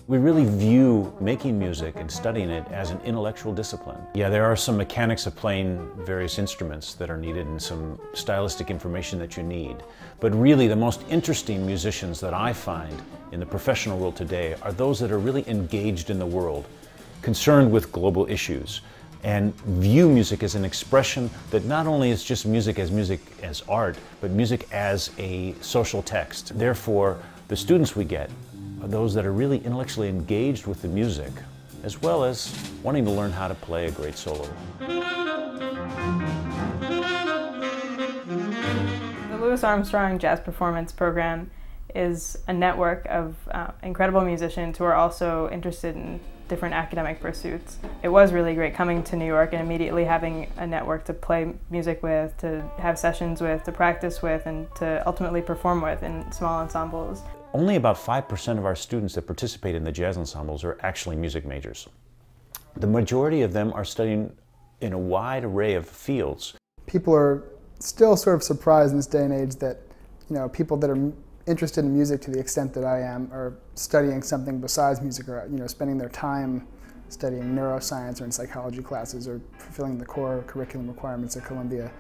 We really view making music and studying it as an intellectual discipline. Yeah, there are some mechanics of playing various instruments that are needed and some stylistic information that you need. But really the most interesting musicians that I find in the professional world today are those that are really engaged in the world, concerned with global issues, and view music as an expression that not only is just music as art, but music as a social text. Therefore, the students we get are those that are really intellectually engaged with the music, as well as wanting to learn how to play a great solo. The Louis Armstrong Jazz Performance Program is a network of incredible musicians who are also interested in different academic pursuits. It was really great coming to New York and immediately having a network to play music with, to have sessions with, to practice with, and to ultimately perform with in small ensembles. Only about 5% of our students that participate in the jazz ensembles are actually music majors. The majority of them are studying in a wide array of fields. People are still sort of surprised in this day and age that, people that are interested in music to the extent that I am are studying something besides music, or spending their time studying neuroscience or in psychology classes or fulfilling the core curriculum requirements at Columbia.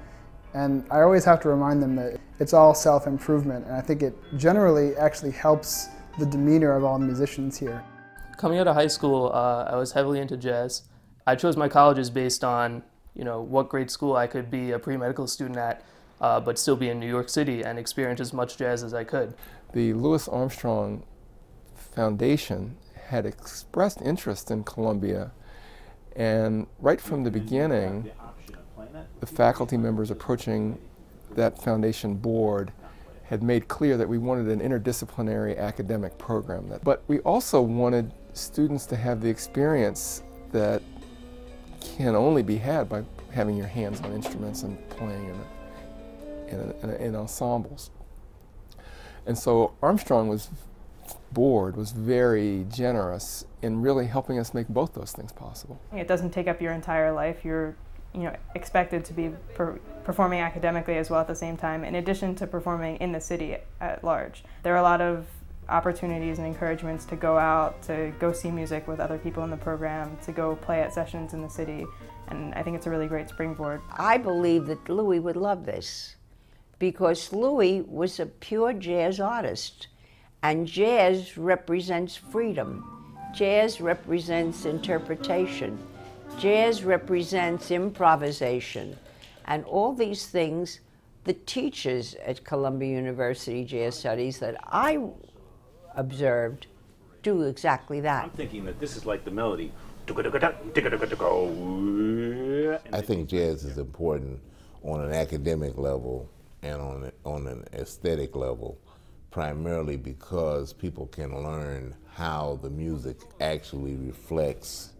And I always have to remind them that it's all self-improvement, and I think it generally actually helps the demeanor of all musicians here. Coming out of high school, I was heavily into jazz. I chose my colleges based on, what grade school I could be a pre-medical student at, but still be in New York City and experience as much jazz as I could. The Louis Armstrong Foundation had expressed interest in Columbia, and right from the beginning, the faculty members approaching that foundation board had made clear that we wanted an interdisciplinary academic program. But we also wanted students to have the experience that can only be had by having your hands on instruments and playing in ensembles. And so Armstrong's board was very generous in really helping us make both those things possible. It doesn't take up your entire life. You're expected to be performing academically as well at the same time, in addition to performing in the city at large. There are a lot of opportunities and encouragements to go out, to go see music with other people in the program, to go play at sessions in the city, and I think it's a really great springboard. I believe that Louis would love this, because Louis was a pure jazz artist, and jazz represents freedom. Jazz represents interpretation. Jazz represents improvisation, and all these things the teachers at Columbia University Jazz Studies that I observed do exactly that. I'm thinking that this is like the melody. I think jazz is important on an academic level and on an aesthetic level, primarily because people can learn how the music actually reflects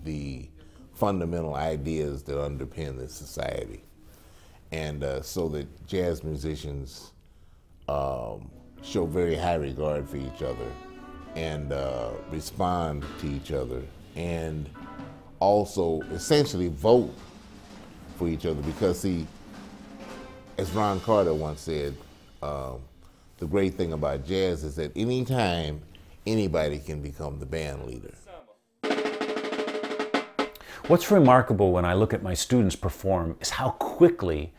the fundamental ideas that underpin this society. And so that jazz musicians show very high regard for each other and respond to each other, and also essentially vote for each other, because see, as Ron Carter once said, the great thing about jazz is that anytime anybody can become the band leader. What's remarkable when I look at my students perform is how quickly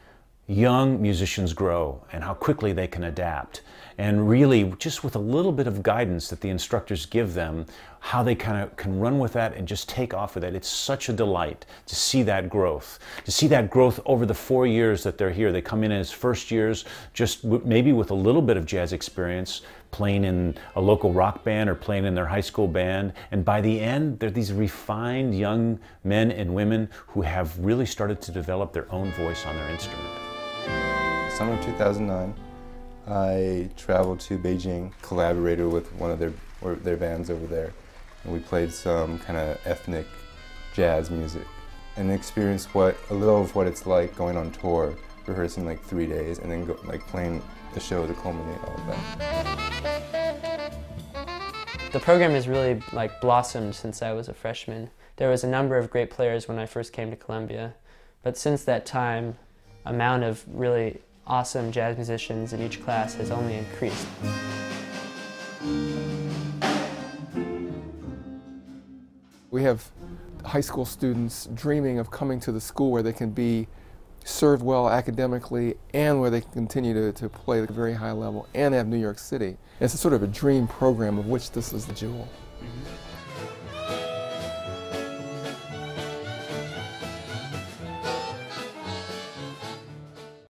young musicians grow and how quickly they can adapt. And really, just with a little bit of guidance that the instructors give them, how they kind of can run with that and just take off with it. It's such a delight to see that growth. To see that growth over the 4 years that they're here. They come in as first years, just maybe with a little bit of jazz experience, playing in a local rock band or playing in their high school band. And by the end, they're these refined young men and women who have really started to develop their own voice on their instrument. Summer of 2009, I traveled to Beijing, collaborated with one of their bands over there, and we played some kind of ethnic jazz music and experienced a little of what it's like going on tour, rehearsing like 3 days, and then playing the show to culminate all of that. The program has really blossomed since I was a freshman. There was a number of great players when I first came to Columbia, but since that time, amount of really awesome jazz musicians in each class has only increased. We have high school students dreaming of coming to the school where they can be served well academically and where they can continue to play at a very high level and have New York City. It's a sort of a dream program of which this is the jewel.